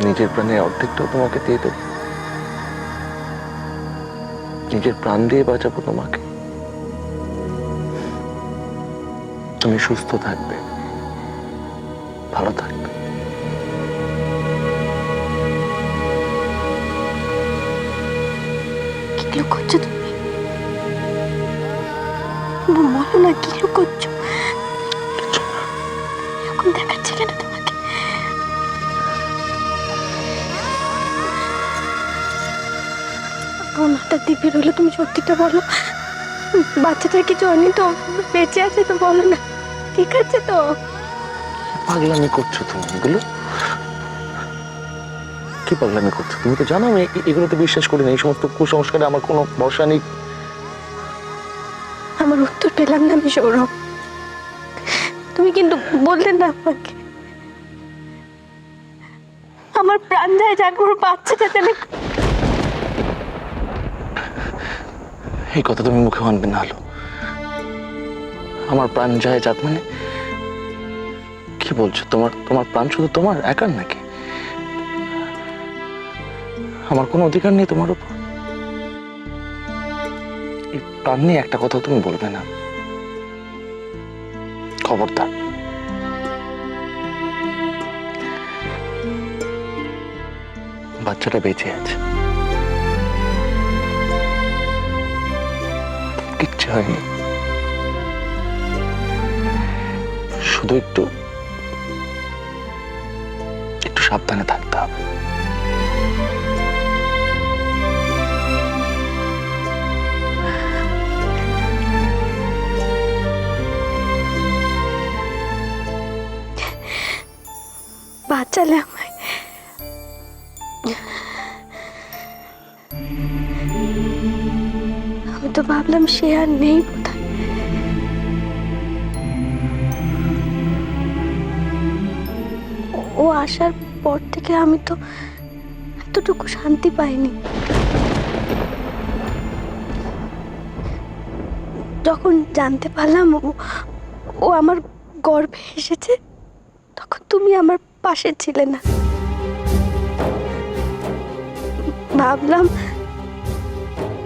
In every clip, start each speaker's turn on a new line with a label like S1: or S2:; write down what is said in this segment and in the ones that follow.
S1: নিজের প্রাণের অর্ধেকটাও তোমাকে দিয়ে দেবো, নিজের প্রাণ দিয়ে বাঁচাবো তোমাকে। তুমি সুস্থ থাকবে, ভালো থাকবে।
S2: কি লুকোচ্ছো তুমি? বলো না, কি লুকোচ্ছো? এরকম দেখাচ্ছে কেন তোমাকে? আমার মাথা দিব্যি রইলো, তুমি সত্যিটা বলো। বাচ্চাটার কিছু হয়নি তো? বেঁচে আছে তো? বলো না, ঠিক আছে তো?
S1: পাগলামি করছো তুমি এগুলো? কি পাগলামি করছো? তুমি তো জানো আমি এগুলোতে বিশ্বাস করি না, এই সমস্ত কুসংস্কারে আমার কোনো ভরসা নেই।
S2: আমার উত্তর পেলাম না আমি, সৌরভ। তুমি কিন্তু বললেন না আমাকে। আমার প্রাণ যায় যাক, ওর বাচ্চাটা জানে।
S1: এই কথা তুমি মুখে আনবে না হলো। আমার প্রাণ যায় যাক মানে কি বলছো? তোমার তোমার প্রাণ শুধু তোমার একার নাকি? আমার কোনো অধিকার নেই তোমার উপর? এই প্রাণ নিয়ে একটা কথা তুমি বলবে না, খবরদার। বাচ্চাটা বেঁচে আছে, কিচ্ছু হয়নি। শুধু একটু একটু সাবধানে থাকতে হবে।
S2: বাঁচালে আমায়। আমি তো ভাবলাম সে আর নেই বোধহয়। ও আসার পর থেকে আমি তো এতটুকু শান্তি পাইনি। যখন জানতে পারলাম ও আমার গর্ভে এসেছে, তখন তুমি আমার পাশে ছিলে না। ভাবলাম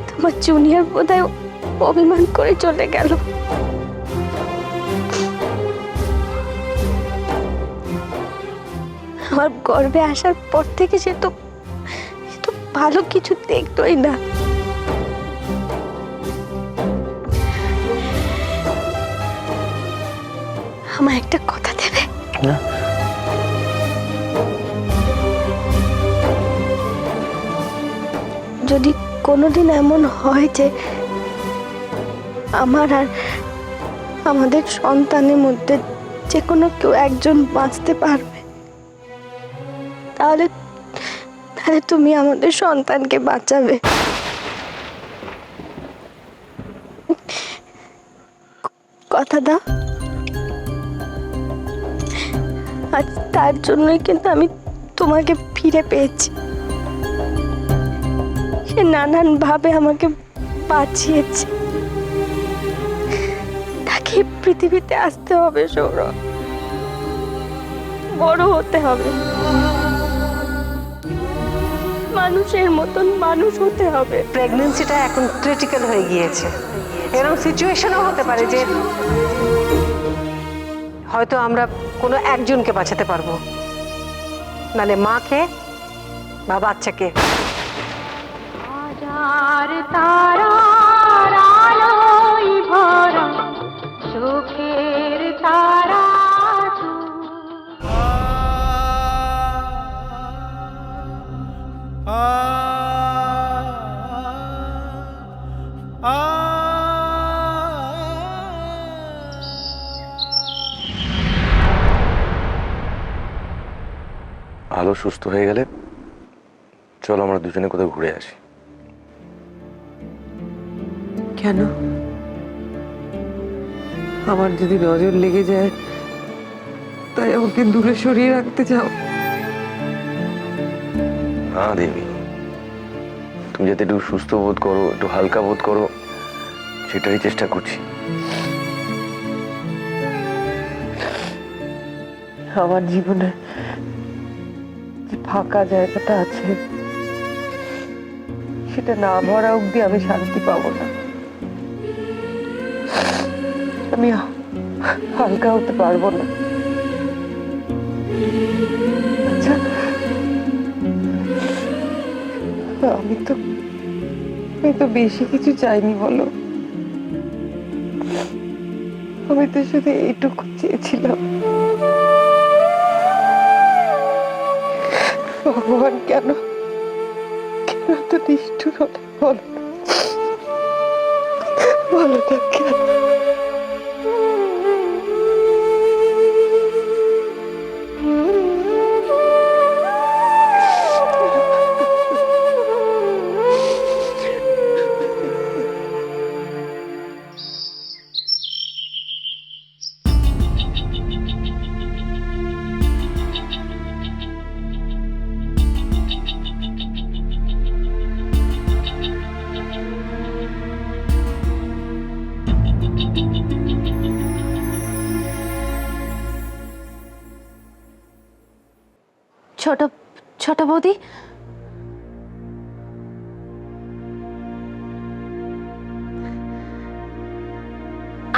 S2: তোমার জুনিয়র বোধহয় অভিমান করে চলে গেল। আমার গর্ভে আসার পর থেকে সে তো ভালো কিছু দেখতোই না। আমার একটা কথা দেবে? যদি কোনোদিন এমন হয় যে আমার আর আমাদের সন্তানের মধ্যে যে কোনো কেউ একজন বাঁচতে পারবে, তাহলে তাহলে তুমি আমাদের সন্তানকে বাঁচাবে। কথা দাও। আর তার জন্যই কিন্তু আমি তোমাকে ফিরে পেয়েছি। সে নানান ভাবে আমাকে বাঁচিয়েছে। তাকে পৃথিবীতে আসতে হবে সৌরভ, বড় হতে হবে, মানুষের মতন মানুষ হতে হবে।
S3: প্রেগন্যান্সিটা এখন ক্রিটিক্যাল হয়ে গিয়েছে। এরকম সিচুয়েশনও হতে পারে যে হয়তো আমরা কোনো একজনকে বাঁচাতে পারবো, নালে মাকে বা বাচ্চাকে।
S4: হাজার তারার আলোয় ভরা চোখের তারা
S1: আলো সুস্থ হয়ে গেলে চলো আমরা দুজনে কোথাও ঘুরে আসি।
S3: কেন? আমার যদি নজর লেগে যায় তাই আমাকে দূরে সরিয়ে রাখতে চাও?
S1: না দেবী, তুমি যাতে একটু সুস্থ বোধ করো, একটু হালকা বোধ করো, সেটারই চেষ্টা করছি।
S3: আমার জীবনে
S5: যে ফাঁকা জায়গাটা আছে সেটা না ভরা অবধি আমি শান্তি পাবো না। আমি হালকা হতে পারবো না। আচ্ছা, আমি তো বেশি কিছু চাইনি বলো। আমি তো শুধু এইটুকু চেয়েছিলাম, ভগবান কেন এত নিষ্ঠুর হলে বলো, বলো না কেন?
S2: ছোট ছোট বৌদি,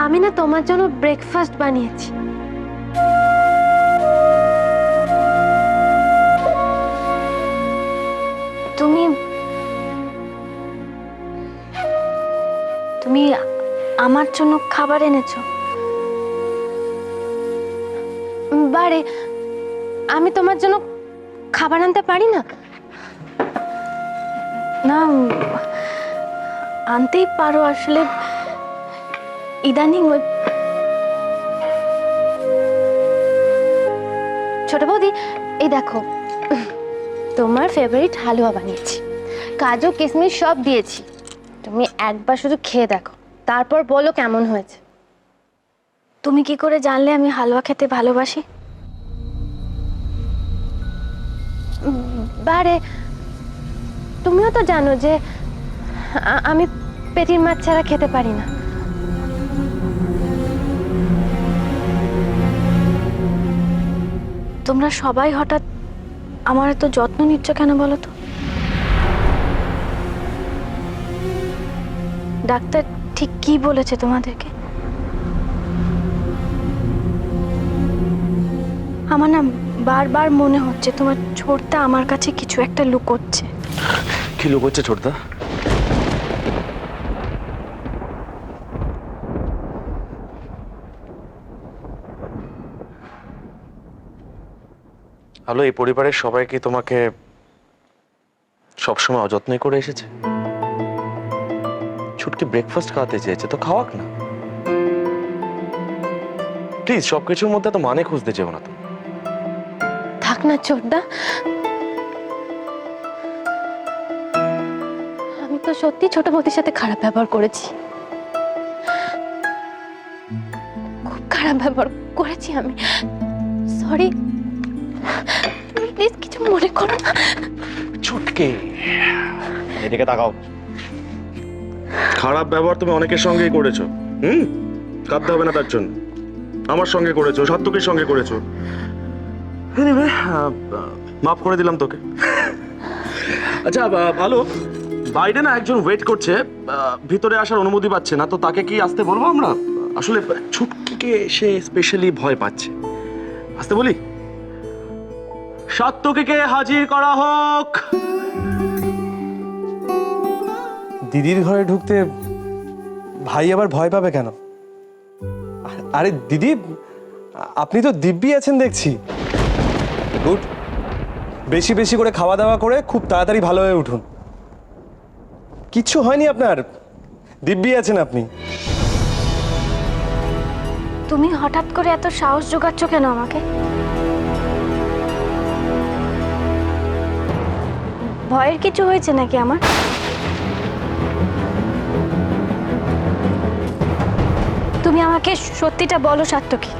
S2: আমি না তোমার জন্য ব্রেকফাস্ট বানিয়েছি। তুমি তুমি আমার জন্য খাবার এনেছো? বারে, আমি তোমার জন্য খাবার আনতে পারি না? না, আনতেই পারো। আসলে ইদানিং ওই ছোট বৌদি, এই দেখো তোমার ফেভারিট হালুয়া বানিয়েছি, কাজু কিশমিশ সব দিয়েছি। তুমি একবার শুধু খেয়ে দেখো, তারপর বলো কেমন হয়েছে। তুমি কি করে জানলে আমি হালুয়া খেতে ভালোবাসি? বারে, তুমিও তো জানো যে আমি পেটির মাছ ছাড়া খেতে পারি না। তোমরা সবাই হঠাৎ আমার এত যত্ন নিচ্ছ কেন বলো তো? ডাক্তার ঠিক কি বলেছে তোমাদেরকে? আমার না বারবার মনে হচ্ছে তোমার ছোটদা আমার কাছে কিছু একটা লুকোচ্ছে।
S1: কি লুকোচ্ছে ছোটদা? হ্যালো, এই পরিবারের সবাই কি তোমাকে সবসময় অযত্নই করে এসেছে? ছুটকি ব্রেকফাস্ট খাওয়াতে চেয়েছে তো খাওয়াক না। প্লিজ, সবকিছুর মধ্যে তো মানে খুঁজতে চেও না। তো
S2: থাক না ছোটদা, আমি তো সত্যি ছোট বৌদির সাথে খারাপ ব্যবহার করেছি, খুব খারাপ ব্যবহার করেছি আমি। সরি, প্লিজ কিছু মনে করো না।
S1: ছুটকি, এদিকে তাকাও। খারাপ ব্যবহার তুমি অনেকের সঙ্গেই করেছো। কাঁদতে হবে না তার জন্য। আমার সঙ্গে করেছো, সাত্তুকের সঙ্গে করেছো। মাফ করে দিলাম তোকে। আচ্ছা, ভালো। বাইরে না একজন ওয়েট করছে, ভিতরে আসার অনুমতি পাচ্ছে না, তো তাকে কি আসতে বলবো আমরা? আসলে ছুটকিকে সে স্পেশালি ভয় পাচ্ছে। আসতে বলি? সাত্তুকে হাজির করা হোক।
S6: দিদির ঘরে ঢুকতে ভাই আবার ভয় পাবে কেন? আরে দিদি, আপনি তো দিব্যি আছেন দেখছি। গুড, বেশি বেশি করে খাওয়া দাওয়া করে খুব তাড়াতাড়ি ভালো হয়ে উঠুন। কিচ্ছু হয়নি আপনার, দিব্যি আছেন আপনি।
S2: তুমি হঠাৎ করে এত সাহস জোগাচ্ছ কেন আমাকে? ভয়ের কিছু হয়েছে নাকি আমার? তুমি আমাকে সত্যিটা বলো সাত্তকী।